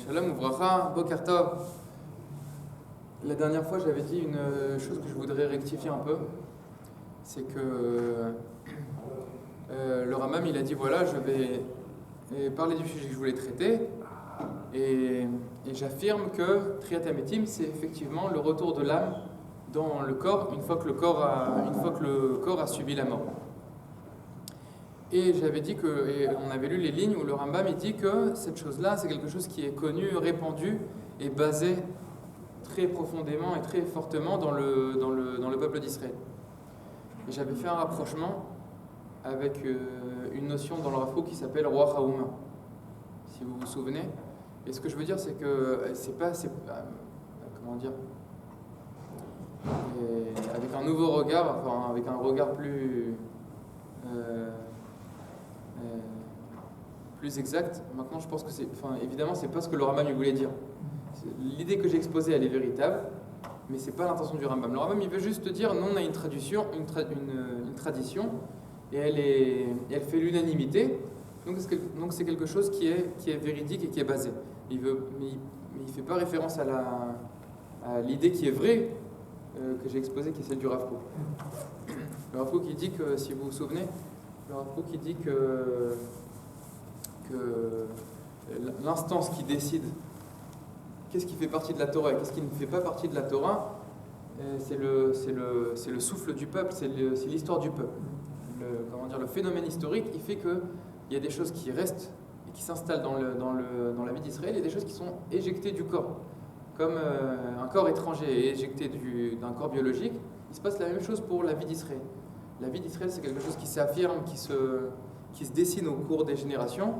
Shalom Uvracha, Boker Tov. La dernière fois, j'avais dit une chose que je voudrais rectifier un peu. C'est que le Rambam, il a dit voilà, je vais parler du sujet que je voulais traiter. Et j'affirme que Triat Hametim, c'est effectivement le retour de l'âme dans le corps une fois que le corps a subi la mort. Et j'avais dit et on avait lu les lignes où le Rambam il dit que cette chose-là, c'est quelque chose qui est connu, répandu et basé très profondément et très fortement dans le peuple d'Israël. Et j'avais fait un rapprochement avec une notion dans le Rav Kook qui s'appelle Ruach HaUma, si vous vous souvenez. Et ce que je veux dire, c'est que comment dire, avec un nouveau regard, enfin avec un regard plus exact. Maintenant, je pense que évidemment, c'est pas ce que le Rambam il voulait dire. L'idée que j'ai exposée, elle est véritable, mais c'est pas l'intention du Rambam. Le Rambam, il veut juste dire, nous, on a une tradition, et elle fait l'unanimité. Donc c'est quelque chose qui est véridique et qui est basé. Mais il fait pas référence à l'idée qui est vraie que j'ai exposée, qui est celle du Rav Kook. Le Rav Kook, il dit que, si vous vous souvenez, le Rav Kook, il dit que l'instance qui décide qu'est-ce qui fait partie de la Torah et qu'est-ce qui ne fait pas partie de la Torah, c'est le souffle du peuple, c'est l'histoire du peuple. Le phénomène historique, il fait qu'il y a des choses qui restent et qui s'installent dans la vie d'Israël et des choses qui sont éjectées du corps. Comme un corps étranger est éjecté d'un corps biologique, il se passe la même chose pour la vie d'Israël. La vie d'Israël, c'est quelque chose qui s'affirme, qui se dessine au cours des générations.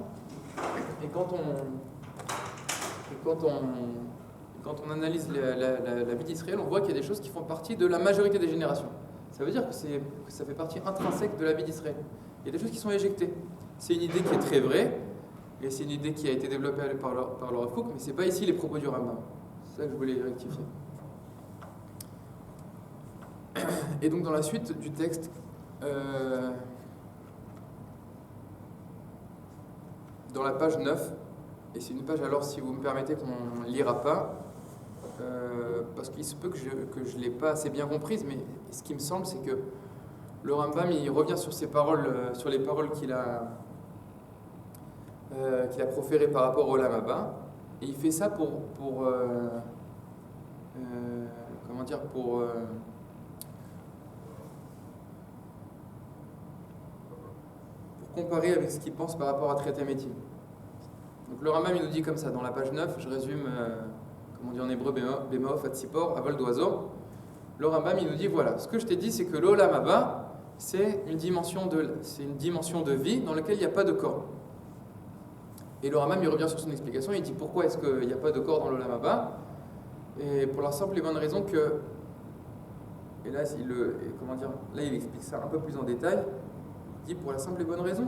Et quand on analyse la vie d'Israël, on voit qu'il y a des choses qui font partie de la majorité des générations. Ça veut dire que ça fait partie intrinsèque de la vie d'Israël. Il y a des choses qui sont éjectées. C'est une idée qui est très vraie, et c'est une idée qui a été développée par le Rav Kook, mais ce n'est pas ici les propos du Rambam. C'est ça que je voulais rectifier. Et donc dans la suite du texte, dans la page 9, et c'est une page alors si vous me permettez qu'on ne lira pas, parce qu'il se peut que je ne l'ai pas assez bien comprise, mais ce qui me semble c'est que le Rambam il revient sur ses paroles, sur les paroles qu'il a proférées par rapport au Olam Haba, et il fait ça pour comparer avec ce qu'il pense par rapport à Triat Hametim. Donc le Rambam il nous dit comme ça dans la page 9, je résume, comme on dit en hébreu, Bemaof Atzipor, à vol d'oiseau. Le Rambam il nous dit voilà, ce que je t'ai dit c'est que l'Olam Haba c'est une dimension de vie dans laquelle il n'y a pas de corps. Et le Rambam il revient sur son explication, il dit pourquoi est-ce qu'il n'y a pas de corps dans l'Olam Haba, et pour la simple et bonne raison que, et là il explique ça un peu plus en détail. Il dit pour la simple et bonne raison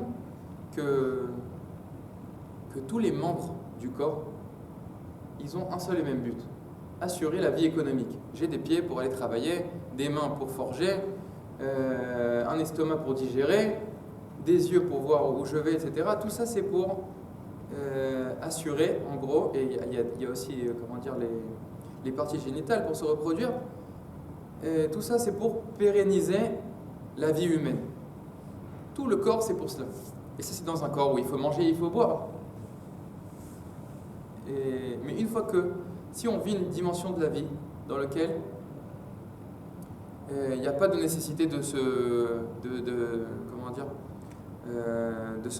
que tous les membres du corps, ils ont un seul et même but, assurer la vie économique. J'ai des pieds pour aller travailler, des mains pour forger, un estomac pour digérer, des yeux pour voir où je vais, etc. Tout ça c'est pour assurer, en gros, et il y a aussi les parties génitales pour se reproduire. Et tout ça c'est pour pérenniser la vie humaine. Tout le corps, c'est pour cela. Et ça, c'est dans un corps où il faut manger, il faut boire. Mais une fois que, si on vit une dimension de la vie dans laquelle il n'y a pas de nécessité de se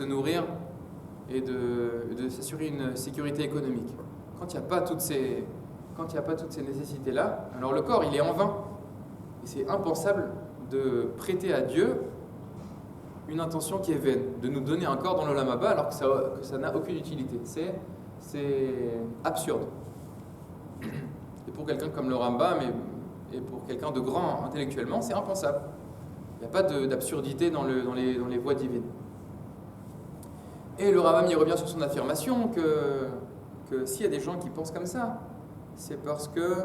nourrir et de s'assurer une sécurité économique. Quand il n'y a pas toutes ces nécessités-là, alors le corps, il est en vain. Et c'est impensable de prêter à Dieu une intention qui est vaine, de nous donner un corps dans l'Olam Haba alors que ça n'a aucune utilité. C'est absurde. Et pour quelqu'un comme le Rambam et pour quelqu'un de grand intellectuellement, c'est impensable. Il n'y a pas d'absurdité dans les voies divines. Et le Rambam y revient sur son affirmation que s'il y a des gens qui pensent comme ça, c'est parce que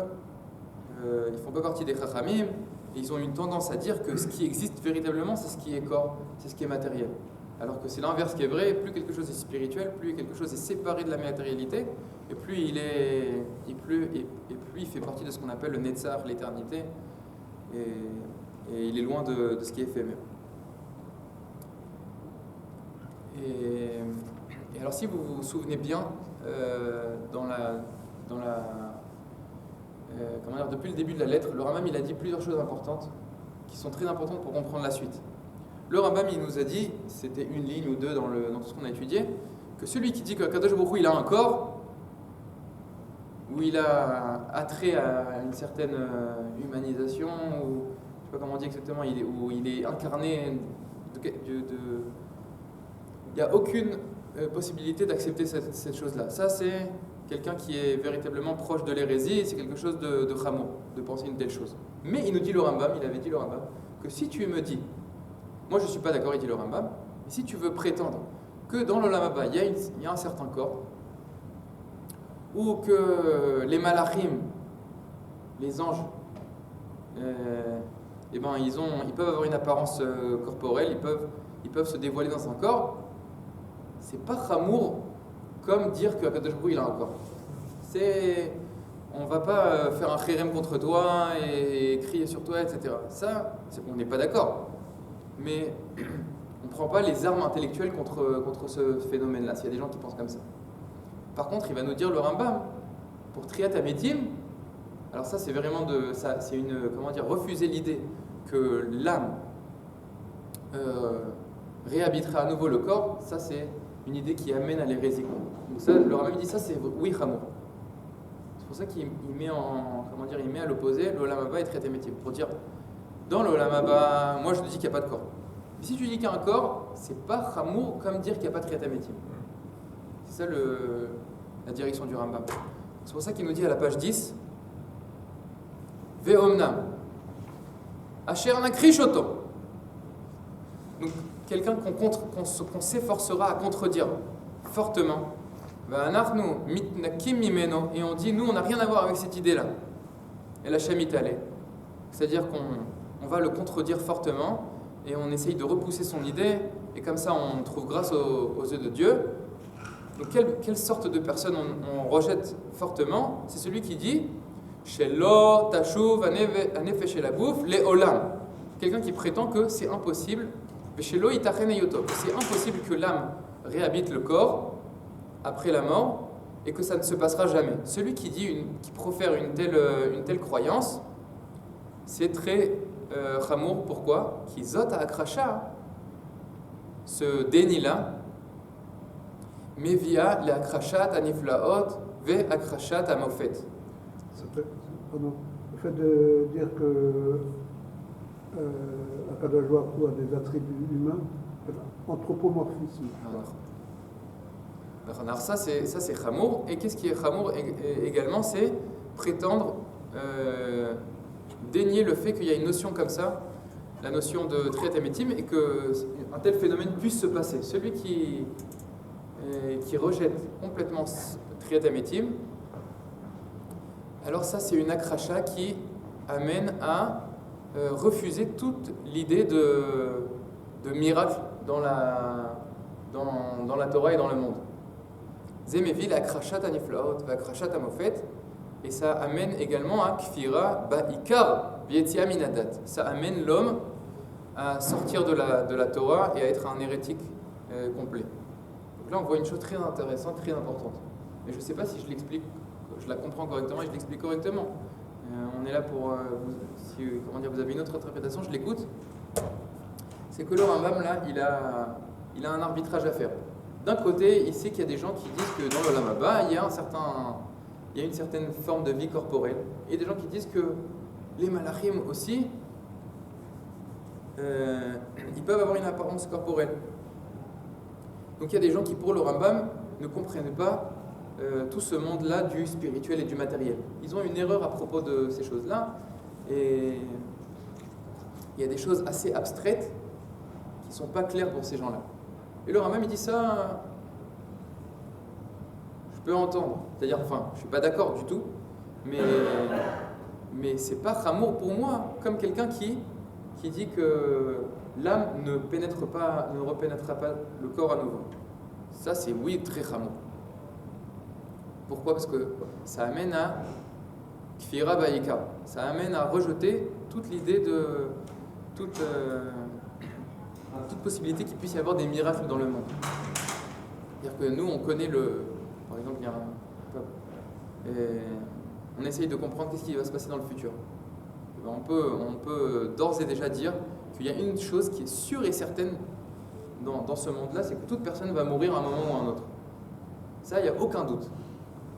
ils ne font pas partie des Chachamim. Ils ont une tendance à dire que ce qui existe véritablement, c'est ce qui est corps, c'est ce qui est matériel. Alors que c'est l'inverse qui est vrai, plus quelque chose est spirituel, plus quelque chose est séparé de la matérialité, et plus plus il fait partie de ce qu'on appelle le Netzach, l'éternité, et il est loin de ce qui est éphémère. Et alors si vous vous souvenez bien, depuis le début de la lettre, le Rambam il a dit plusieurs choses importantes qui sont très importantes pour comprendre la suite. Le Rambam il nous a dit, c'était une ligne ou deux dans tout ce qu'on a étudié, que celui qui dit que Kadosh Baruch Hu il a un corps, où il a attrait à une certaine humanisation, ou je sais pas comment on dit exactement, où il est incarné il n'y a aucune possibilité d'accepter cette chose-là. Ça, c'est quelqu'un qui est véritablement proche de l'hérésie, et c'est quelque chose de chameau, de penser une telle chose. Mais il nous dit le Rambam, il avait dit le Rambam, que si tu me dis, moi je ne suis pas d'accord, il dit le Rambam, mais si tu veux prétendre que dans l'Olam Haba, il y a un certain corps, ou que les malachim, les anges, ils peuvent avoir une apparence corporelle, ils peuvent se dévoiler dans un corps, c'est pas chamour comme dire que Akadosh Baruch Hu, il a un corps. On va pas faire un chérem contre toi et crier sur toi, etc. Ça, on n'est pas d'accord. Mais on ne prend pas les armes intellectuelles contre ce phénomène-là, s'il y a des gens qui pensent comme ça. Par contre, il va nous dire le Rambam, pour Triat Ametim, alors ça c'est vraiment refuser l'idée que l'âme réhabitera à nouveau le corps, ça c'est une idée qui amène à l'hérésie. Donc ça, le Rambam dit ça c'est oui chamour. C'est pour ça qu'il met à l'opposé l'Olam Haba et Triat Ametim, pour dire dans l'Olam Haba, moi je te dis qu'il n'y a pas de corps. Mais si tu dis qu'il y a un corps, c'est pas chamour comme dire qu'il n'y a pas de Triat Ametim. C'est ça la direction du Rambam. C'est pour ça qu'il nous dit à la page 10 Ve'omnam Asher nakri shoto. Donc quelqu'un qu'on s'efforcera à contredire fortement. Ve'anachnu mitnakim mimeno. Et on dit nous on n'a rien à voir avec cette idée-là. Et la shamitale. C'est-à-dire qu'on va le contredire fortement et on essaye de repousser son idée et comme ça on trouve grâce aux yeux de Dieu. Donc quelle sorte de personne on rejette fortement? C'est celui qui dit Shelo tashuv anefesh el hagouf le'olam. Quelqu'un qui prétend que c'est impossible, Shelo itachen eyoto, c'est impossible que l'âme réhabite le corps après la mort et que ça ne se passera jamais. Celui qui profère une telle croyance, c'est très chamour. Pourquoi? Qui zot akrasha, ce déni-là, mais via l'akrashat aniflaot ve akrashat amofet. Le fait de dire que Akadosh Baruch Hu a des attributs humains, anthropomorphisme. Alors ça c'est chamour. Et qu'est-ce qui est chamour également? C'est prétendre dénier le fait qu'il y a une notion comme ça, la notion de Triat Ametim, et qu'un tel phénomène puisse se passer. Celui qui rejette complètement Triat Ametim, alors ça c'est une akracha qui amène à refuser toute l'idée de miracle dans la Torah et dans le monde. Zemevil akrachat aniflaot vakrachat amofet, et ça amène également à kfira ba'ikar b'yetzia minadat. Ça amène l'homme à sortir de la Torah et à être un hérétique complet. Donc là on voit une chose très intéressante, très importante. Mais je ne sais pas si je la comprends correctement et je l'explique correctement. On est là pour, vous avez une autre interprétation, je l'écoute. C'est que le Rambam là, il a un arbitrage à faire. D'un côté, il sait qu'il y a des gens qui disent que dans le l'Olam Haba, il y a une certaine forme de vie corporelle. Et des gens qui disent que les malachim aussi, ils peuvent avoir une apparence corporelle. Donc il y a des gens qui, pour le Rambam, ne comprennent pas tout ce monde-là du spirituel et du matériel. Ils ont une erreur à propos de ces choses-là. Et il y a des choses assez abstraites qui ne sont pas claires pour ces gens-là. Et le Rambam, il dit ça, je peux entendre. C'est-à-dire, je ne suis pas d'accord du tout, mais c'est pas chamour pour moi, comme quelqu'un qui qui dit que l'âme ne repénétrera pas le corps à nouveau. Ça, c'est oui, très chamour. Pourquoi? Parce que ça amène à kfira baïka. Ça amène à rejeter toute l'idée de toute possibilité qu'il puisse y avoir des miracles dans le monde. C'est-à-dire que nous, on connaît par exemple, il y a un peuple, et on essaye de comprendre qu'est-ce qui va se passer dans le futur. Et ben, on peut d'ores et déjà dire qu'il y a une chose qui est sûre et certaine dans ce monde-là, c'est que toute personne va mourir à un moment ou à un autre. Ça, il n'y a aucun doute.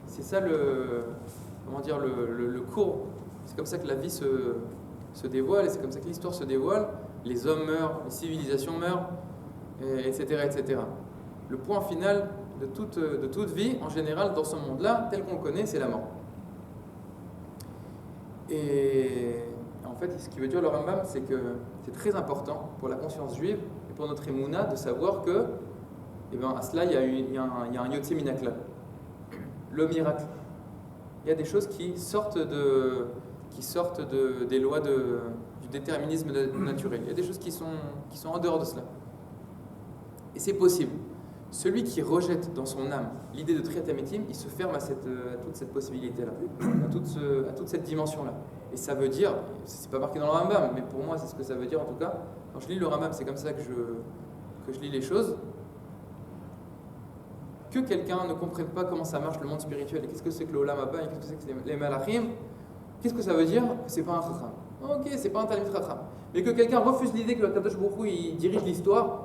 C'est ça le cours. C'est comme ça que la vie se dévoile, et c'est comme ça que l'histoire se dévoile. Les hommes meurent, les civilisations meurent, etc., etc. Le point final de toute vie, en général, dans ce monde-là, tel qu'on le connaît, c'est la mort. Et en fait, ce qui veut dire le Rambam, c'est que c'est très important pour la conscience juive et pour notre émouna de savoir que, à cela, il y a un yotse minakla, le miracle. Il y a des choses qui sortent des lois du déterminisme naturel. Il y a des choses qui sont en dehors de cela. Et c'est possible. Celui qui rejette dans son âme l'idée de Triat Hametim, il se ferme à toute cette possibilité-là, à toute cette dimension-là. Et ça veut dire, c'est pas marqué dans le Rambam, mais pour moi c'est ce que ça veut dire en tout cas. Quand je lis le Rambam, c'est comme ça que je lis les choses. Que quelqu'un ne comprenne pas comment ça marche le monde spirituel, et qu'est-ce que c'est que le Olam Haba, et qu'est-ce que c'est que les Malachim, qu'est-ce que ça veut dire? C'est pas un Chacham. Ok, c'est pas un Talmid Chacham. Mais que quelqu'un refuse l'idée que le Kadosh Baruch Hu, il dirige l'histoire,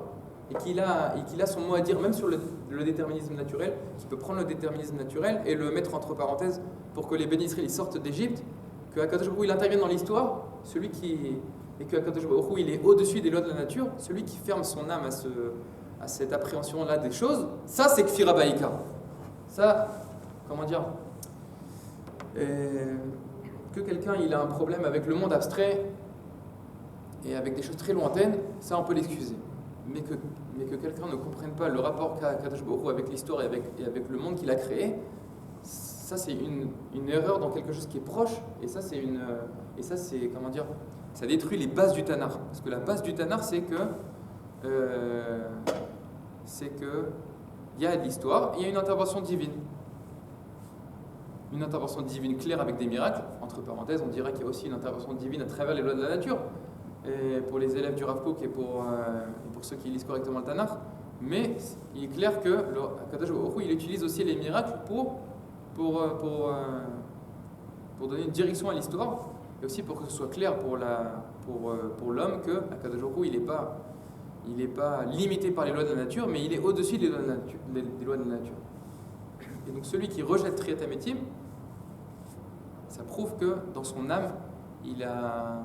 et qu'il a son mot à dire même sur le déterminisme naturel, qu'il peut prendre le déterminisme naturel et le mettre entre parenthèses pour que les bénis israéliens sortent d'Égypte, que Akadosh Baruch Hu il intervienne dans l'histoire, et que Akadosh Baruch Hu il est au-dessus des lois de la nature, celui qui ferme son âme à cette appréhension-là des choses, ça c'est Kfira Baïka. Ça, comment dire, que quelqu'un il a un problème avec le monde abstrait et avec des choses très lointaines, ça on peut l'excuser. Mais que quelqu'un ne comprenne pas le rapport qu'a Kadosh Baruch Hu avec l'histoire et avec le monde qu'il a créé, ça c'est une erreur dans quelque chose qui est proche, et ça c'est comment dire, ça détruit les bases du Tanar. Parce que la base du Tanar c'est que il y a de l'histoire, il y a une intervention divine. Une intervention divine claire avec des miracles. Entre parenthèses, on dirait qu'il y a aussi une intervention divine à travers les lois de la nature. Et pour les élèves du Rav Kook et pour ceux qui lisent correctement le Tanakh, mais il est clair que Kadosh Baruch Hu, il utilise aussi les miracles pour donner une direction à l'histoire, et aussi pour que ce soit clair pour l'homme que Kadosh Baruch Hu, il n'est pas limité par les lois de la nature, mais il est au-dessus des lois de la nature. Et donc celui qui rejette Triat Hametim, ça prouve que dans son âme, il a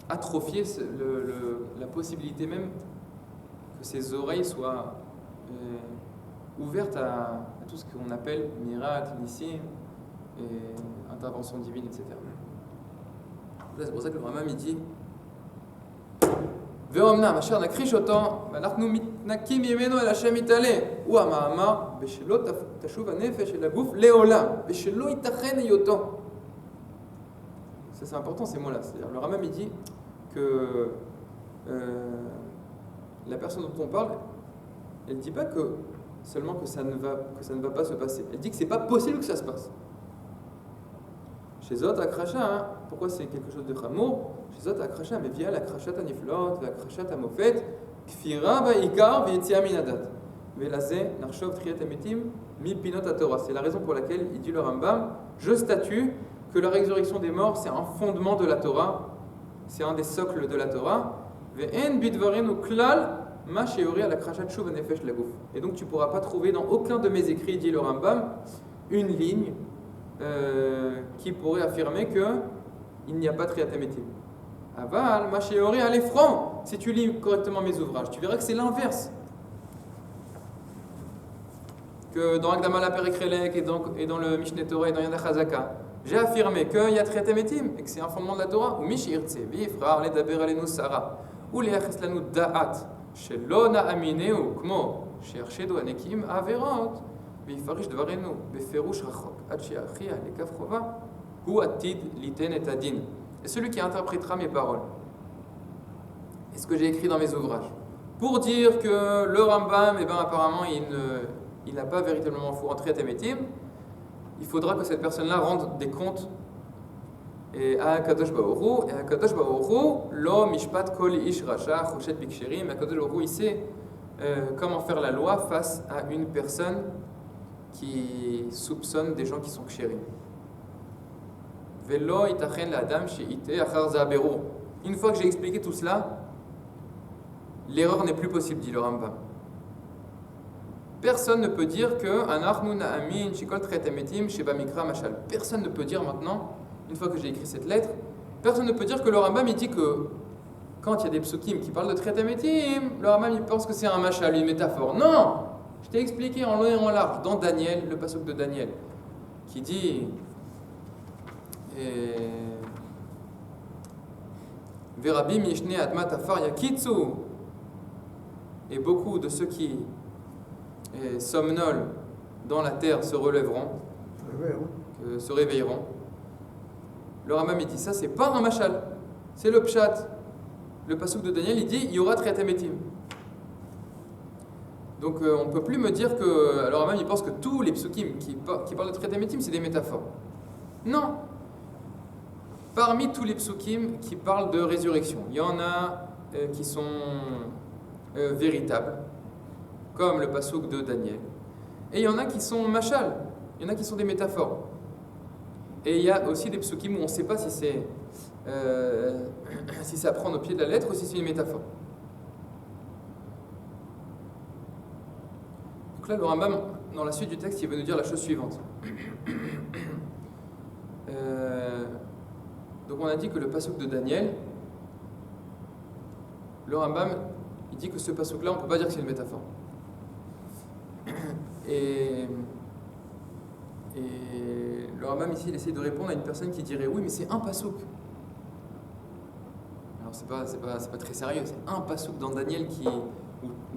atrophié la possibilité même que ses oreilles soient ouvertes à tout ce qu'on appelle miracle, nissim, et intervention divine, etc. Là, c'est pour ça que le Rambam il dit ואומנם אשר נכחיש אותו ואנחנו מתנקים ממנו אל השם יתעלה הוא המאמר ושלא תשוב הנפש אל הגוף לעולם ושלא ייתכן היותו. Ça c'est important ces mots-là. C'est-à-dire, le Rambam il dit que la personne dont on parle, elle ne dit pas que seulement que ça ne va pas se passer. Elle dit que c'est pas possible que ça se passe. Chez Zot Akrasha, pourquoi c'est quelque chose de chamour? Chez Zot Akrasha, mais via la krashat aniflot, la krashat amofet, kfira ba'ikar v'yetzia minadat. Velazé narshov triat hametim mi pinot haTorah. C'est la raison pour laquelle il dit le Rambam, je statue que la résurrection des morts, c'est un fondement de la Torah, c'est un des socles de la Torah. Ve'en bidvarenu klal ma sheori ala krashat shuv nefesh laguf. Et donc tu pourras pas trouver dans aucun de mes écrits, dit le Rambam, une ligne qui pourrait affirmer qu'il n'y a pas de Triat Hametim. Aval, ma chéori, allez franc, si tu lis correctement mes ouvrages, tu verras que c'est l'inverse. Que dans Akdama la Perikrelek et dans le Mishneh Torah et dans Yad HaChazaka, j'ai affirmé qu'il y a Triat Hametim et que c'est un fondement de la Torah. Ou Mish Irtse, Vifra, Ledaber Alenu Sara, ou Leachas Lanu Da'at, Shelo Na'amineu, Kmo, Shershedu Anekim Averot. ויפרש דברנו בפירוש רחוק עד שיכריע לכף חובה Hu atid liten et adin. Et celui qui interprétera mes paroles. Et ce que j'ai écrit dans mes ouvrages. Pour dire que le Rambam, apparemment, il n'a pas véritablement foi en Triat Emetim, il faudra que cette personne-là rende des comptes à Kadosh Baruch Hu. Et à Kadosh Baruch Hu, lo mishpat kol ish rasha choshet biksherim. À Kadosh Baruch Hu, il sait comment faire la loi face à une personne qui soupçonne des gens qui sont kshérim. Velo itachen la adam she'ite achar za'berur. Une fois que j'ai expliqué tout cela, l'erreur n'est plus possible, dit le Rambam. Personne ne peut dire que anachnu na'amin shikol tret emetim sheba mikra mashal. Personne ne peut dire maintenant, une fois que j'ai écrit cette lettre, personne ne peut dire que le Rambam il dit que quand il y a des psukim qui parlent de tret emetim, le Rambam il pense que c'est un mashal, une métaphore. Non, je t'ai expliqué en long et en large dans Daniel, le pasuk de Daniel, qui dit Verabim yishne admat afar yakitsu. Et beaucoup de ceux qui somnolent dans la terre se relèveront, se réveilleront. Le Rambam il dit ça, c'est pas un mashal, c'est le pshat. Le pasuk de Daniel il dit il y aura triat emetim. Donc on ne peut plus me dire que. Alors Rambam il pense que tous les psukim qui parlent de triat emetim c'est des métaphores. Non. Parmi tous les psukim qui parlent de résurrection, il y en a qui sont véritables, comme le pasuk de Daniel. Et il y en a qui sont mashal, il y en a qui sont des métaphores. Et il y a aussi des psukim où on ne sait pas si c'est si ça prend au pied de la lettre ou si c'est une métaphore. Donc là, le Rambam, dans la suite du texte, il veut nous dire la chose suivante. Donc on a dit que le pasuk de Daniel, le Rambam, il dit que ce pasuk-là, on ne peut pas dire que c'est une métaphore. Et le Rambam ici, il essaie de répondre à une personne qui dirait oui, mais c'est un pasuk. Alors c'est pas très sérieux, c'est un pasuk dans Daniel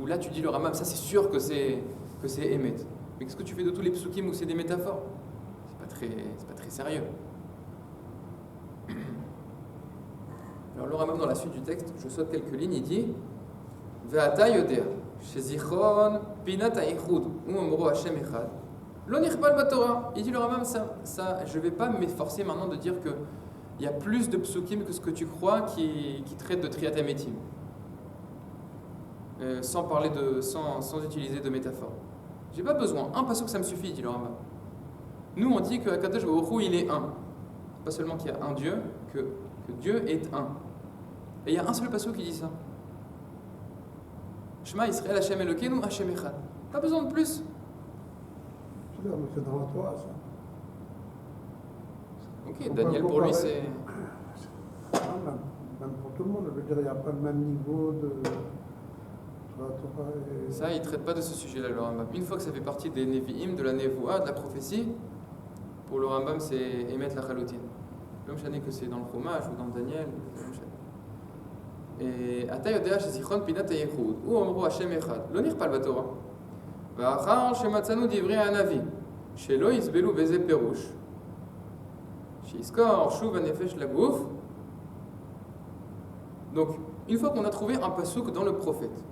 où là tu dis le Rambam, ça c'est sûr que c'est Emet. Mais qu'est-ce que tu fais de tous les psukim où c'est des métaphores? C'est pas très sérieux. Alors le Rambam dans la suite du texte, je saute quelques lignes, il dit Ve'ata yodea shezichron pinat ha'ichud u'omro Hashem echad lo nichbal batorah. Il dit le Rambam ça je vais pas m'efforcer maintenant de dire que il y a plus de psukim que ce que tu crois qui traitent de triat emetim, sans utiliser de métaphore. J'ai pas besoin, un pasuk ça me suffit, dit le Rambam. Nous on dit que Kadosh Baruch Hu il est un, pas seulement qu'il y a un Dieu, que Dieu est un. Et il y a un seul pasuk qui dit ça. Shema Yisrael Hashem Elokeinu Hashem Echad. Pas besoin de plus. C'est dans la Torah, ça. Ok, Daniel pour lui c'est. Même pour tout le monde, je veux dire, il n'y a pas le même niveau de la Torah. Ça, il ne traite pas de ce sujet-là, le Rambam. Une fois que ça fait partie des Nevi'im, de la Nevoa, de la prophétie, pour le Rambam c'est émettre la Chaloutine. Même chané que c'est dans le Chumash ou dans Daniel. Et Ata yodea shezichron pinat ha'ichud u'omro Hashem echad lo nichpal batorah ve'achar shematzanu divrei hanavi shelo yisbelu beze perush shiskor shuv hanefesh laguf. Donc une fois qu'on a trouvé un pasuk dans le prophète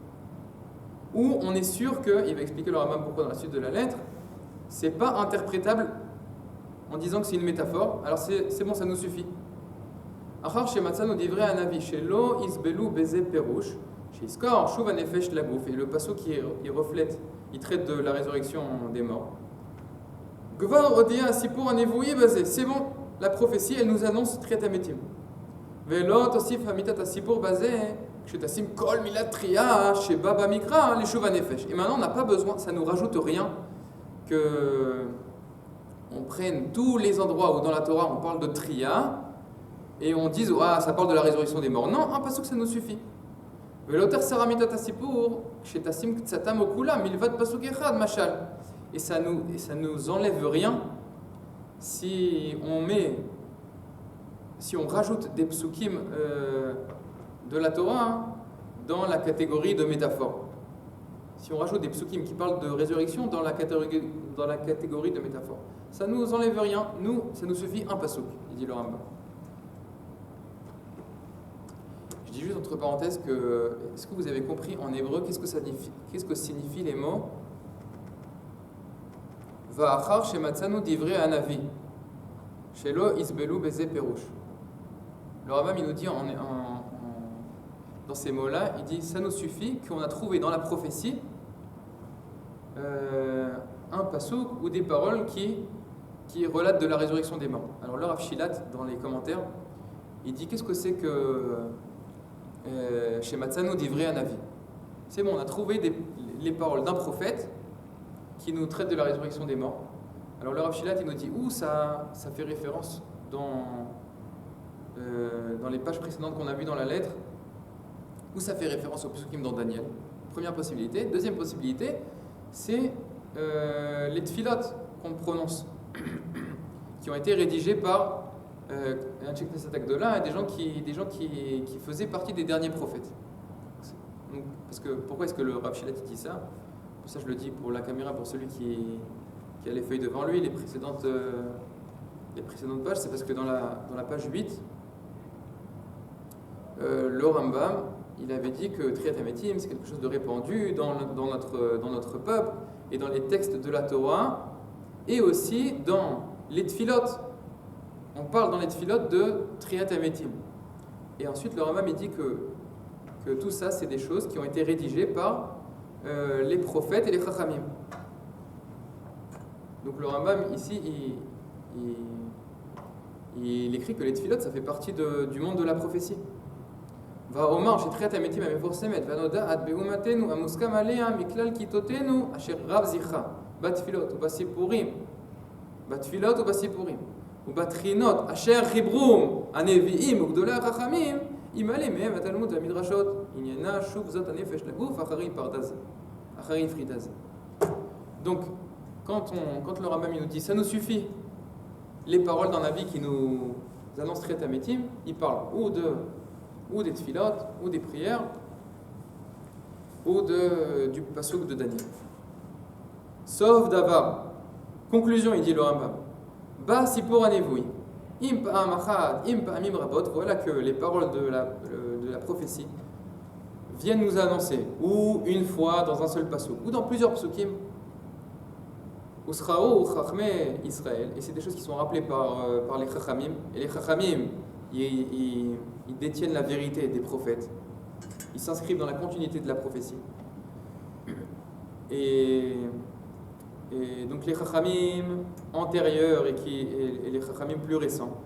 où on est sûr que, il va expliquer le Rambam pourquoi dans la suite de la lettre, c'est pas interprétable en disant que c'est une métaphore, alors c'est bon, ça nous suffit. Achar shematzanu divrei hanavi shelo isbelu beze perush shiskor shuv hanefesh laguf. Et le pasuk qui reflète, il traite de la résurrection des morts. Gvar odia asipur hanevoui bazeh. C'est bon, la prophétie elle nous annonce triat hametim. Velo tosif hamitat asipur bazeh kshetasim kol milat tria sheba bamikra le shuv hanefesh. Et maintenant on n'a pas besoin, ça nous rajoute rien que on prenne tous les endroits où dans la Torah on parle de tria et on dise ça parle de la résurrection des morts. Non, un pasuk ça nous suffit. Veloter saramitat asipur kshetasim ktsatam okula milvad pasuk echad mashal. Et ça nous enlève rien si on rajoute des psukim de la Torah dans la catégorie de métaphore. si on rajoute des psukim qui parlent de résurrection dans la catégorie de métaphore. Ça ne nous enlève rien, nous, ça nous suffit un pasuk, il dit le Rambam. Je dis juste entre parenthèses que, est-ce que vous avez compris en hébreu qu'est-ce que signifient les mots Va'achar shematzanu divrei hanavi shelo isbelu beze perush. Le Rambam il nous dit dans ces mots-là, il dit ça nous suffit qu'on a trouvé dans la prophétie un pasuk ou des paroles qui relatent de la résurrection des morts. Alors le Rav Shilat dans les commentaires, il dit qu'est-ce que c'est que chez Matzano divrei hanavi. C'est bon, on a trouvé les paroles d'un prophète qui nous traite de la résurrection des morts. Alors le Rav Shilat il nous dit où ça fait référence dans les pages précédentes qu'on a vues dans la lettre, où ça fait référence au psukim dans Daniel. Première possibilité. Deuxième possibilité, c'est les tfilot qu'on prononce, qui ont été rédigés par un Knesset Agdola et des gens qui faisaient partie des derniers prophètes. Donc, pourquoi est-ce que le Rav Shilat dit ça? Pour ça, je le dis pour la caméra, pour celui qui a les feuilles devant lui, les précédentes pages, c'est parce que dans la page 8, le Rambam, il avait dit que Triyat HaMetim, c'est quelque chose de répandu dans notre peuple et dans les textes de la Torah, et aussi dans les tfilot. On parle dans les tfilot de Triyat HaMetim. Et ensuite, le Rambam il dit que tout ça, c'est des choses qui ont été rédigées par les prophètes et les chachamim. Donc le Rambam, ici, il écrit que les tfilot, ça fait partie du monde de la prophétie. ואומר שתחיית המתים המפורסמת והנודעת באומתנו המוסכם עליה מכלל כיתותינו אשר רב זכרה בתפילות ובסיפורים ובתחינות אשר חיברום הנביאים וגדולי החכמים ימלא מהם התלמוד והמדרשות עניינה שוב זאת הנפש לגוף אחרי פרידה זה. Donc quand le Rambam nous dit ça nous suffit les paroles dans la vie qui nous annoncent Tchiat HaMetim, il parle ou des tfilot, ou des prières, ou du pasuk de Daniel. Sauf davar. Conclusion, il dit le Rambam. Ba sipur anevoui. Im pa'am achad, im pa'amim rabot. Voilà que les paroles de la prophétie viennent nous annoncer, ou une fois dans un seul pasuk, ou dans plusieurs pasukim. Usrao ou chachmé Israël. Et c'est des choses qui sont rappelées par les chachamim. Et les chachamim, ils détiennent la vérité des prophètes. Ils s'inscrivent dans la continuité de la prophétie. Et donc les chachamim antérieurs et les chachamim plus récents.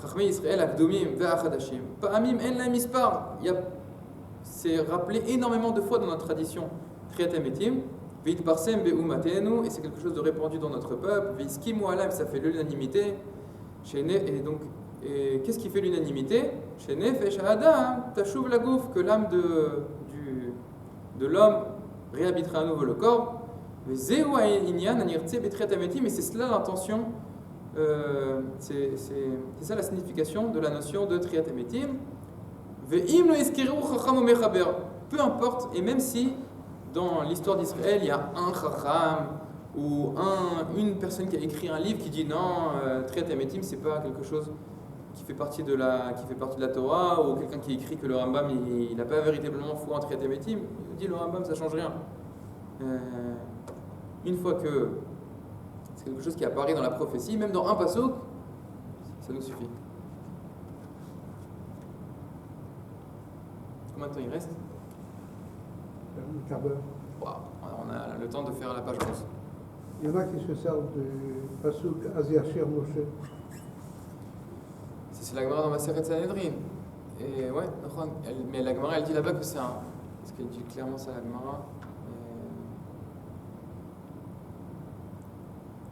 Chachamim Israël Akdomim ve'achadashim. Pa'amim en la mispar. C'est rappelé énormément de fois dans notre tradition. Triyat HaMetim. Ve'itparsem be'umatenu. Et c'est quelque chose de répandu dans notre peuple. Ve'iskimu alam. Ça fait l'unanimité. Et donc, et qu'est-ce qui fait l'unanimité? Chez Nefesh Adam, Tashuv Lagouf, que l'âme de l'homme réhabitera à nouveau le corps. Mais c'est cela l'intention, c'est ça la signification de la notion de Triyat HaMetim. Peu importe, et même si dans l'histoire d'Israël il y a un chacham ou une personne qui a écrit un livre qui dit non, Triyat HaMetim c'est pas quelque chose qui fait partie de la Torah, ou quelqu'un qui écrit que le Rambam il n'a pas véritablement foi en Triyat HaMetim, il dit le Rambam ça change rien. Une fois que c'est quelque chose qui apparaît dans la prophétie, même dans un pasuk, ça nous suffit. Combien de temps il reste? Un quart d'heure. Wow. On a le temps de faire la page 11. Il y en a qui se servent du pasuk Aziachir Moshe. C'est la Gemara dans Maseret Sanhedrin. Et ouais, mais la Gemara elle dit là-bas que c'est un. Parce qu'elle dit clairement ça la Gemara.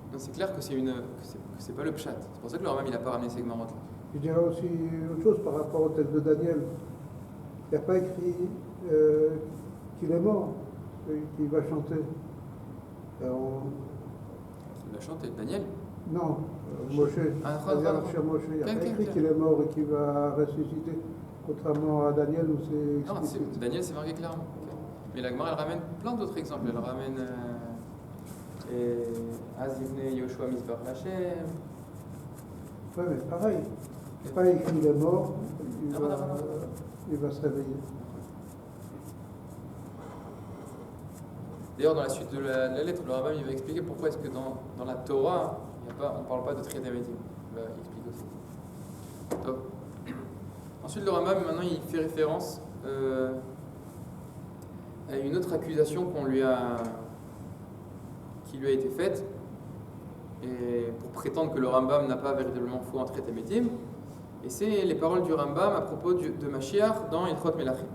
Non, c'est clair que c'est pas le pshat. C'est pour ça que le Rambam il a pas ramené ces Gemarotes là. Je dirais aussi autre chose par rapport au texte de Daniel. Il n'y a pas écrit qu'il est mort, qu'il va chanter. Il va chanter, Daniel? Non, Moshe. Aziachir Moshe. Il n'y a pas écrit qu'il est mort et qu'il va ressusciter, contrairement à Daniel où c'est. Non, Daniel c'est marqué clairement. Mais la Gemara, elle ramène plein d'autres exemples. Elle ramène Azivne Yoshua Mizbar Hashem. Oui, mais pareil. C'est pas écrit il est mort, Non. il va se réveiller. D'ailleurs, dans la suite de la lettre, le Rambam il va expliquer pourquoi est-ce que dans la Torah, on ne parle pas de Triat Hametim. Il va expliquer aussi. Top. Ensuite, le Rambam, maintenant, il fait référence à une autre accusation qui lui a été faite, et pour prétendre que le Rambam n'a pas véritablement foi en Triat Hametim. Et c'est les paroles du Rambam à propos de Mashiach dans Ilchot Melachim.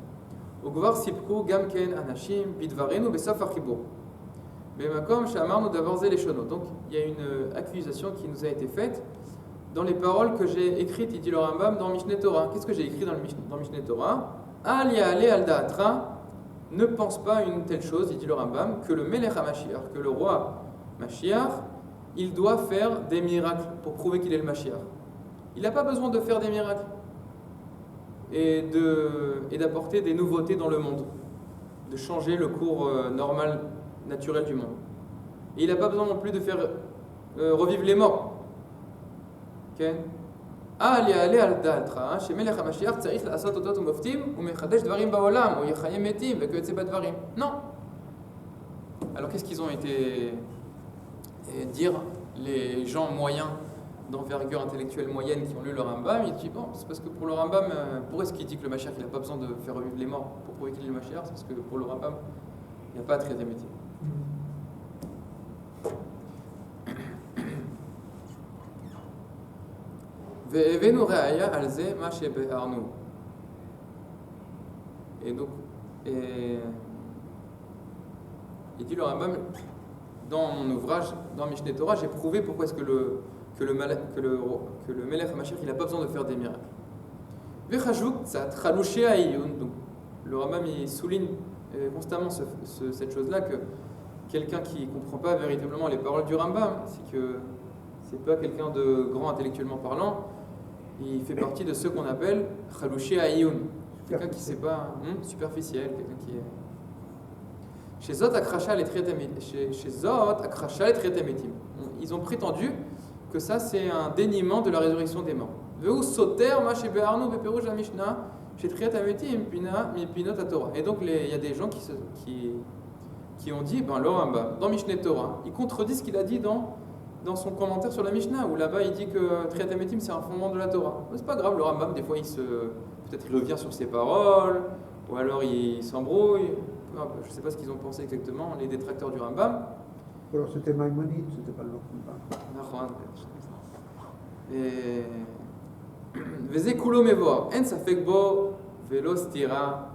Ugvar sipku gamken anashim bidvarenu besaf achibur. Bemakom shamarnu davar ze leshono. Donc il y a une accusation qui nous a été faite dans les paroles que j'ai écrites, il dit le Rambam, dans Mishneh Torah. Qu'est-ce que j'ai écrit dans Mishneh Torah? Al ya'ale al da'atra, ne pense pas une telle chose, il dit le Rambam, que le Melech HaMashiach, que le roi Mashiach, il doit faire des miracles pour prouver qu'il est le Mashiach. Il n'a pas besoin de faire des miracles et d'apporter des nouveautés dans le monde, de changer le cours normal, naturel du monde. Et il n'a pas besoin non plus de faire revivre les morts. Okay? Non. Alors qu'est-ce qu'ils ont été dire les gens moyens d'envergure intellectuelle moyenne qui ont lu le Rambam? Il dit bon, c'est parce que pour le Rambam, pourquoi est-ce qu'il dit que le Mashiach il n'a pas besoin de faire revivre les morts pour prouver qu'il est le Mashiach? C'est parce que pour le Rambam, il n'y a pas de Triat Hametim. Et donc, il dit le Rambam, dans mon ouvrage, dans Mishneh Torah, j'ai prouvé pourquoi est-ce que le Melech HaMashiach il n'a pas besoin de faire des miracles. Donc, le Rambam il souligne constamment cette chose-là, que quelqu'un qui ne comprend pas véritablement les paroles du Rambam, c'est que c'est pas quelqu'un de grand intellectuellement parlant, il fait partie de ceux qu'on appelle Chalouché Aïoun, quelqu'un qui ne sait pas, superficiel, quelqu'un qui est. Chez Zot Akracha les Triat Hametim. Ils ont prétendu que ça c'est un déniement de la résurrection des morts. Veu soter ma chez Be'arnu beperush la Mishnah chez Triat Hametim pinot Torah. Et donc il y a des gens qui ont dit, le Rambam dans Mishneh Torah, il contredit ce qu'il a dit dans son commentaire sur la Mishnah, où là-bas il dit que Triat Hametim c'est un fondement de la Torah. Mais c'est pas grave, le Rambam des fois peut-être il revient sur ses paroles, ou alors il s'embrouille. Je ne sais pas ce qu'ils ont pensé exactement, les détracteurs du Rambam. Alors c'était Maïmonide, c'était pas le Rambam. Et Veze kulo mevoa, en safek bo velo stira.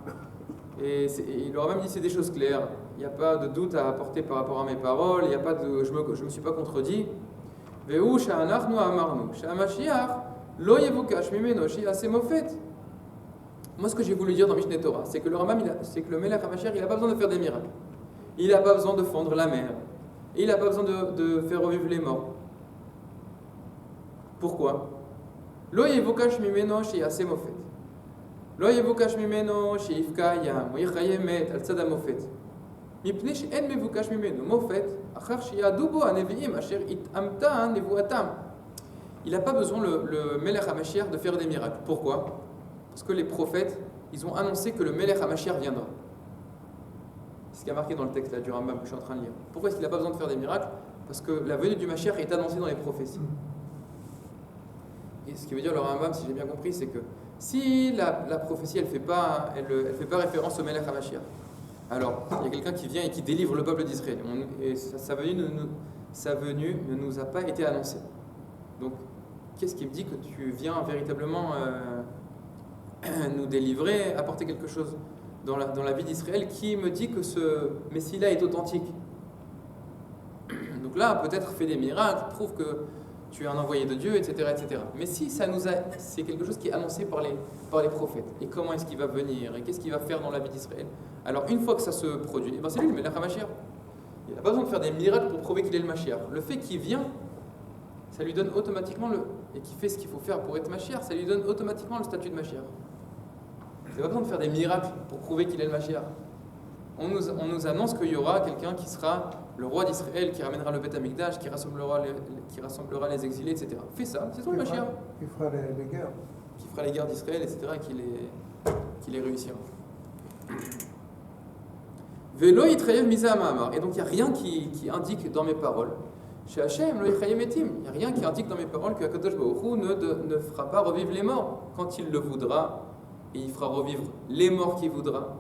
Et il leur a même dit c'est des choses claires. Il n'y a pas de doute à apporter par rapport à mes paroles. Il y a pas de, je me suis pas contredit. Veu sha'anachnu amarnu sha'amashiach lo yevukash mimeno shi'aseh mofet. Moi, ce que j'ai voulu dire dans Mishneh Torah, c'est que le Rambam, c'est que le Melech HaMashiach, il n'a pas besoin de faire des miracles. Il n'a pas besoin de fendre la mer. Et il n'a pas besoin de faire revivre les morts. Pourquoi? Lo yevukash mimeno shi'aseh mofet. Lo yevukash mimeno shi'ifka yam ou yichaye met al tzad hamofet. Mipnei she'en mevukash mimeno mofet achar sheyadu bo haneviim asher itamta nevuatam. Il n'a pas besoin, le Melech HaMashiach, de faire des miracles. Pourquoi? Parce que les prophètes, ils ont annoncé que le Melech HaMashiach viendra. C'est ce qui a marqué dans le texte là, du Rambam que je suis en train de lire. Pourquoi est-ce qu'il n'a pas besoin de faire des miracles? Parce que la venue du Mashiach est annoncée dans les prophéties. Et ce qui veut dire le Rambam, si j'ai bien compris, c'est que si la prophétie, elle fait pas référence au Melech HaMashiach, alors il y a quelqu'un qui vient et qui délivre le peuple d'Israël. Et sa venue ne nous a pas été annoncée. Donc, qu'est-ce qui me dit que tu viens véritablement nous délivrer, apporter quelque chose dans la vie d'Israël qui me dit que ce Messie-là est authentique? Donc là, peut-être fait des miracles, prouve que tu es un envoyé de Dieu, etc. etc. Mais si c'est quelque chose qui est annoncé par les prophètes, et comment est-ce qu'il va venir, et qu'est-ce qu'il va faire dans la vie d'Israël, alors une fois que ça se produit, c'est lui le Melech HaMashiach. Il n'a pas besoin de faire des miracles pour prouver qu'il est le Mashiach. Le fait qu'il vient, ça lui donne automatiquement et qu'il fait ce qu'il faut faire pour être Mashiach, ça lui donne automatiquement le statut de Mashiach. Il n'a pas besoin de faire des miracles pour prouver qu'il est le Mashiach. on nous annonce qu'il y aura quelqu'un qui sera le roi d'Israël, qui ramènera le Beth Amikdash, qui rassemblera les exilés, etc. Fais ça, c'est toi le Mashiach. Qui fera les guerres. Qui fera les guerres d'Israël, etc. et qui les réussira. Velo yitrayev misa ma'amar. Et donc il n'y a rien qui indique dans mes paroles. Chez Hachem, lo yitrayev etim. Il n'y a rien qui indique dans mes paroles que Akadosh Baruch Hu ne fera pas revivre les morts quand il le voudra, et il fera revivre les morts qu'il voudra.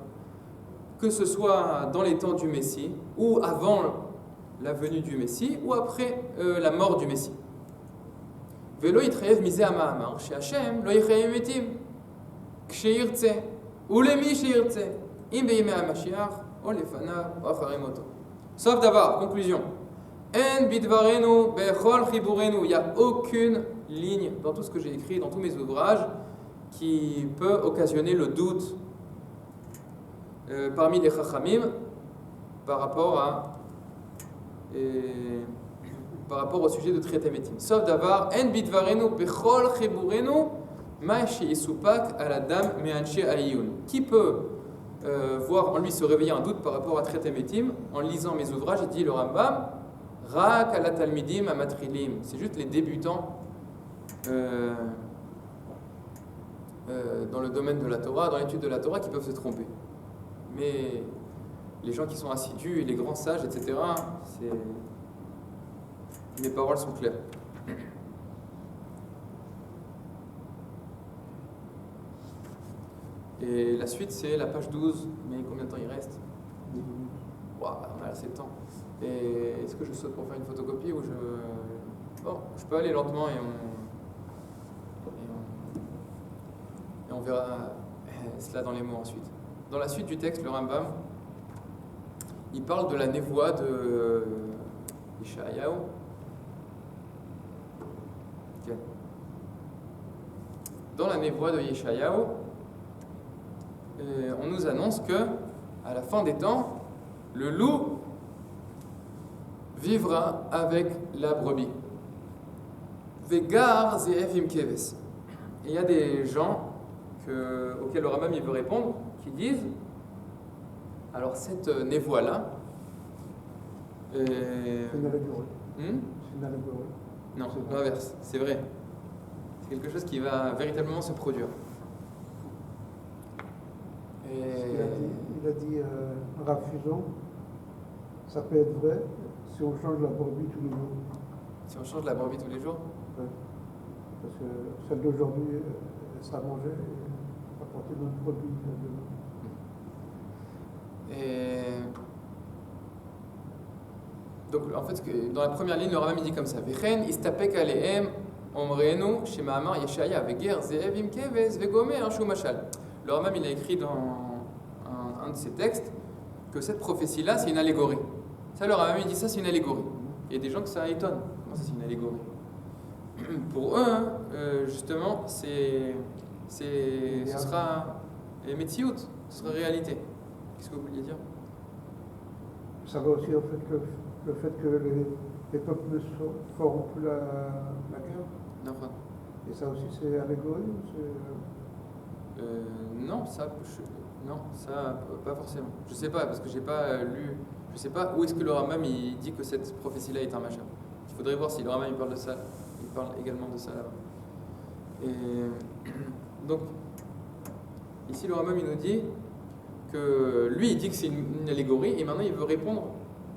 Que ce soit dans les temps du Messie, ou avant la venue du Messie, ou après la mort du Messie. Velo yitrayev misa ma'amar. Chez Hachem, lo yitrayev etim. Ksheirtse. Ulemi sheirtse. Im beyime ha-Mashiach. Sauf d'avoir, conclusion. En bidvarenu bechol chiburenu. Il n'y a aucune ligne dans tout ce que j'ai écrit, dans tous mes ouvrages, qui peut occasionner le doute parmi les chachamim par rapport au sujet de Triat Hametim. Sauf d'avoir en bidvarenu bechol chiburenu ma sheisupak à la dame me'anche ayun. Qui peut voir en lui se réveiller un doute par rapport à Triat Hametim en lisant mes ouvrages, il dit le Rambam, Rak ala talmidim amatrilim. C'est juste les débutants dans le domaine de la Torah, dans l'étude de la Torah, qui peuvent se tromper. Mais les gens qui sont assidus, les grands sages, etc., mes paroles sont claires. Et la suite, c'est la page 12. Mais combien de temps il reste? Wow, on a assez de temps. Et est-ce que je saute pour faire une photocopie ou je... Bon, je peux aller lentement et on verra cela dans les mots ensuite. Dans la suite du texte, le Rambam, il parle de la névoie de Yeshayahu. Okay. Dans la névoie de Yeshayahu, on nous annonce que, à la fin des temps, le loup vivra avec la brebis. Vegar ze'evim keves. Et il y a des gens auxquels le Rambam il veut répondre, qui disent, alors cette névoie-là, c'est une allégorie. C'est une allégorie. Non, l'inverse, c'est vrai. C'est quelque chose qui va véritablement se produire. Il a dit Rav Fison, ça peut être vrai si on change la brebis tous les jours. Si on change la brebis tous les jours? Oui. Parce que celle d'aujourd'hui, elle sera mangée et apporter notre brebis demain. Et donc en fait, dans la première ligne, le Rambam dit comme ça: Vechen istapek alehem omrenu shema'amar Yeshaya veger ze'evim keves vegomer shu mashal. Le Rambam il a écrit dans un de ses textes que cette prophétie-là, c'est une allégorie. Ça, le Rambam il dit ça, c'est une allégorie. Il y a des gens que ça étonne. Comment ça, c'est une allégorie? Pour eux, justement, ce sera metsiout, ce sera réalité. Qu'est-ce que vous vouliez dire? Ça va aussi au fait que le fait que les peuples ne feront plus la guerre. Non, et ça aussi, c'est allégorie ou c'est... non, ça, pas forcément. Je sais pas, parce que j'ai pas lu. Je sais pas où est-ce que le Rambam il dit que cette prophétie-là est un machin. Il faudrait voir si le Rambam il parle de ça. Il parle également de ça là-bas. Et donc, ici le Rambam il nous dit que lui il dit que c'est une allégorie et maintenant il veut répondre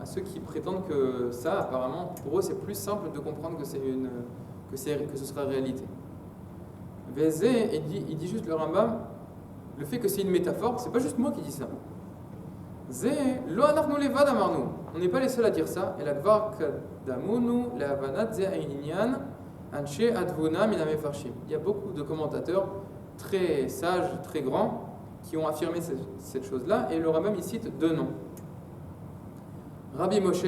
à ceux qui prétendent que ça, apparemment, pour eux c'est plus simple de comprendre que que ce sera réalité. Vézé, il dit juste le Rambam, le fait que c'est une métaphore, c'est pas juste moi qui dis ça. Zé, lo anachnu levad amarnu. On n'est pas les seuls à dire ça. Et la kvar kadamunu lehavanat ze inyan anshe advuna min hamefarshim. Il y a beaucoup de commentateurs très sages, très grands, qui ont affirmé cette chose-là. Et le Rambam il cite deux noms. Rabbi Moshe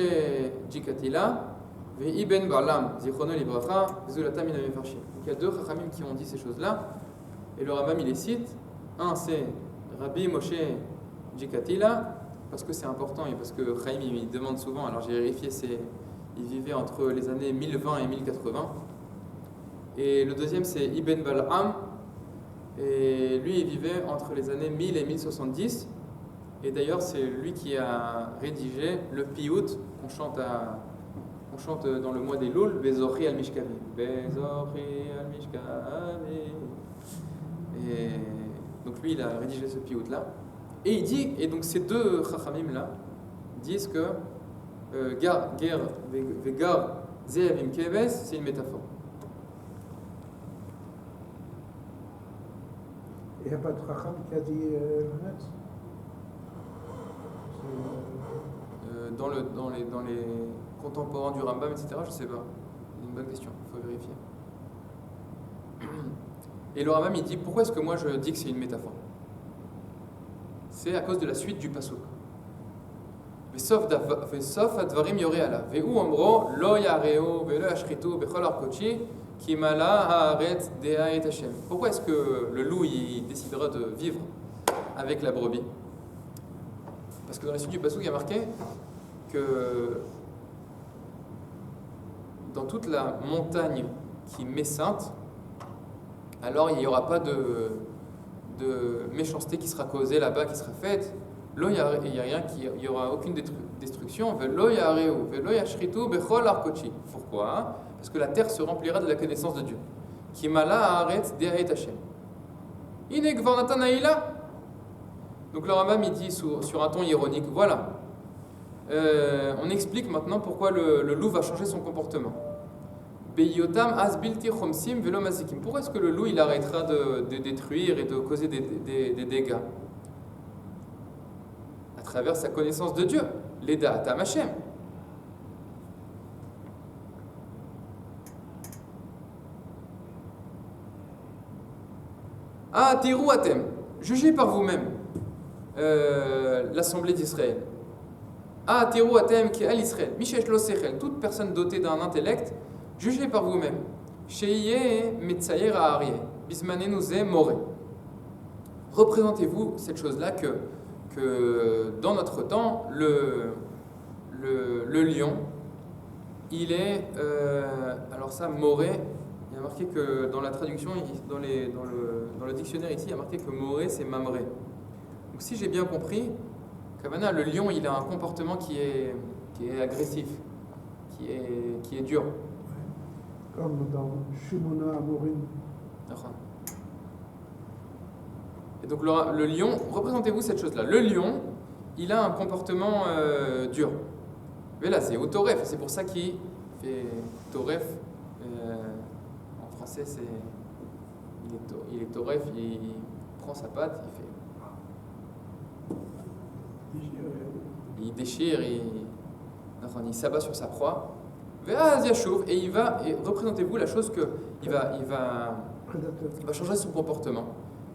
Jikatila ve Ibn Balaam zichrono libracha zulata min hamefarshim. Donc il y a deux chachamim qui ont dit ces choses-là. Et le Rambam il les cite. Un c'est Rabbi Moshe Jikatila, parce que c'est important et parce que Chaim il demande souvent, alors j'ai vérifié, il vivait entre les années 1020 et 1080. Et le deuxième c'est Ibn Balaam, et lui il vivait entre les années 1000 et 1070. Et d'ailleurs, c'est lui qui a rédigé le piout qu'on chante dans le mois des Loul, Bezorri al-Mishkavi. Bezorri al-Mishkavi. Et donc lui, il a rédigé ce piout-là. Et il dit, et donc ces deux chachamim-là disent que Ger Vegar Zeavim Keves, c'est une métaphore. Il n'y a pas de chacham qui a dit l'inverse. Dans les contemporains du Rambam, etc., je ne sais pas. C'est une bonne question, il faut vérifier. Et le Rambam, il dit, pourquoi est-ce que moi je dis que c'est une métaphore? C'est à cause de la suite du pasuk. Ve'sof advarim yoreh alav. Ve'u omro lo yareu ve'lo yashchitu bechol har kodeshi ki mala haaretz dea et Hashem. Pourquoi est-ce que le loup il décidera de vivre avec la brebis? Parce que dans la suite du pasuk, il y a marqué que dans toute la montagne qui m'est sainte, alors il n'y aura pas de méchanceté qui sera causée là-bas, qui sera faite. Là, il n'y aura aucune destruction. Pourquoi? Parce que la terre se remplira de la connaissance de Dieu. Donc le Rambam il dit sur un ton ironique, voilà. On explique maintenant pourquoi le loup va changer son comportement. Pourquoi est-ce que le loup il arrêtera de détruire et de causer des dégâts? À travers sa connaissance de Dieu, l'Eda Atam Hashem. Ah, Tirou Atem, jugez par vous-même l'assemblée d'Israël. Ah, Tirou Atem qui est à l'Israël, Mishesh Lo Sechel, toute personne dotée d'un intellect, jugez par vous-même. Sheye Metzayer Aharie, Bismanenu Ze More. Représentez-vous cette chose-là que dans notre temps, le lion, il est. Alors, ça, Moré, il y a marqué que dans la traduction, dans le dictionnaire ici, il y a marqué que Moré, c'est Mamré. Donc, si j'ai bien compris, Kavana, le lion, il a un comportement qui est agressif, qui est dur. Comme dans Shimona Amorim. Et donc le lion, représentez-vous cette chose-là. Le lion, il a un comportement dur. Mais là, c'est au toref. C'est pour ça qu'il fait toref. En français, il est toref. Il prend sa patte, il déchire, il s'abat sur sa proie. Et représentez-vous la chose que il va changer son comportement.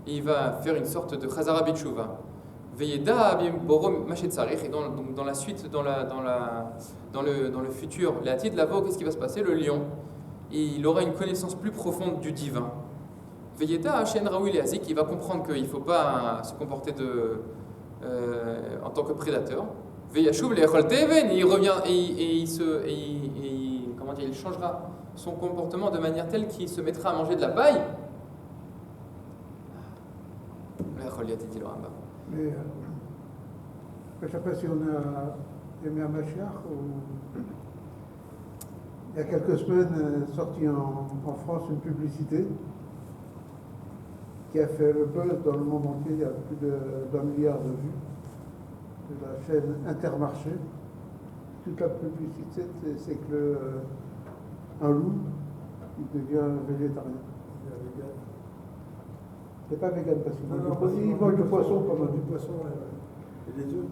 Et il va faire une sorte de Chazara Betshuva. Et dans la suite, dans le futur, l'Atid Lavo, qu'est-ce qui va se passer? Le lion, il aura une connaissance plus profonde du divin. Veyeda Hashem Raoul et Azik, il va comprendre qu'il ne faut pas se comporter en tant que prédateur. Veyashuv Le'echol Teven, il revient et il changera son comportement de manière telle qu'il se mettra à manger de la paille. Mais je ne sais pas si on a aimé un Mashiach ou... Il y a quelques semaines, sorti en France une publicité qui a fait le buzz dans le monde entier. Il y a plus d'1 milliard de vues de la chaîne Intermarché. Toute la publicité, c'est que un loup, il devient végétarien. C'est pas vegan parce qu'il mange du poisson pas mal. Du poisson et des œufs.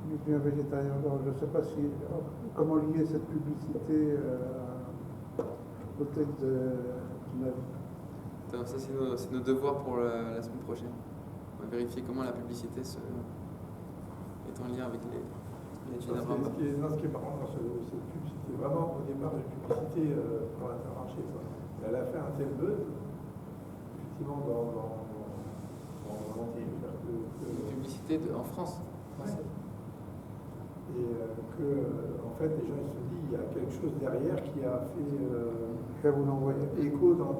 Il devient végétarien. Alors, je ne sais pas comment lier cette publicité au texte du Navi. Ça, c'est nos devoirs pour la semaine prochaine. On va vérifier comment la publicité est en lien avec les études d'Abraham. Ce qui est marrant dans cette pub, c'était vraiment au départ une publicité pour Intermarché. Elle a fait un tel buzz, effectivement, dans l'entier. Une publicité en France. Ouais. Et en fait, les gens ils se disent il y a quelque chose derrière qui a fait Je vais vous l'envoyer. écho dans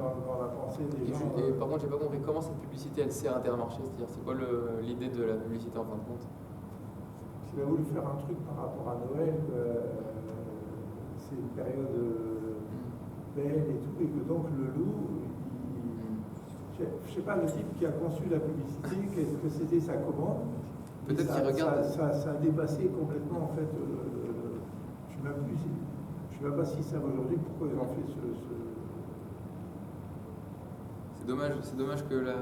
la pensée des gens. Et par contre, j'ai pas compris comment cette publicité elle sert Intermarché, c'est-à-dire c'est quoi l'idée de la publicité en fin de compte? S'il a voulu faire un truc par rapport à Noël, c'est une période belle et tout, et que donc le loup, je sais pas, le type qui a conçu la publicité, qu'est-ce que c'était sa commande? Peut-être ça, qu'il regarde. ça a dépassé complètement, en fait, je sais même pas si ça aujourd'hui, pourquoi ils ont fait C'est dommage que la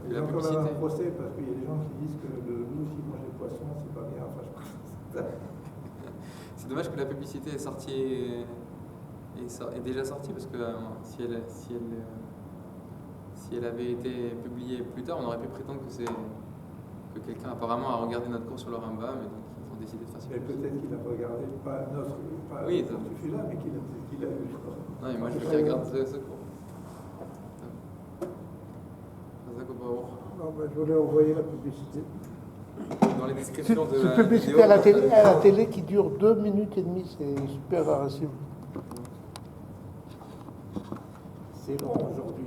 Ils ont quand même publicité. un procès parce qu'il y a des gens qui disent que le loup, s'il mange des poissons, c'est pas bien. Enfin, je C'est dommage que la publicité est sortie est déjà sortie parce que si elle avait été publiée plus tard, on aurait pu prétendre que quelqu'un apparemment a regardé notre cours sur le Rambam et donc ils ont décidé de faire ça. Mais peut-être qu'il a regardé, pas Oui, celui-là, mais qu'il a vu. Non, mais moi je veux qu'il regarde ce cours. Non, ben, je voulais envoyer la publicité. Dans les descriptions de Cette la publicité vidéo, à la télé qui dure 2 minutes et demie, c'est super rarissime. C'est long aujourd'hui,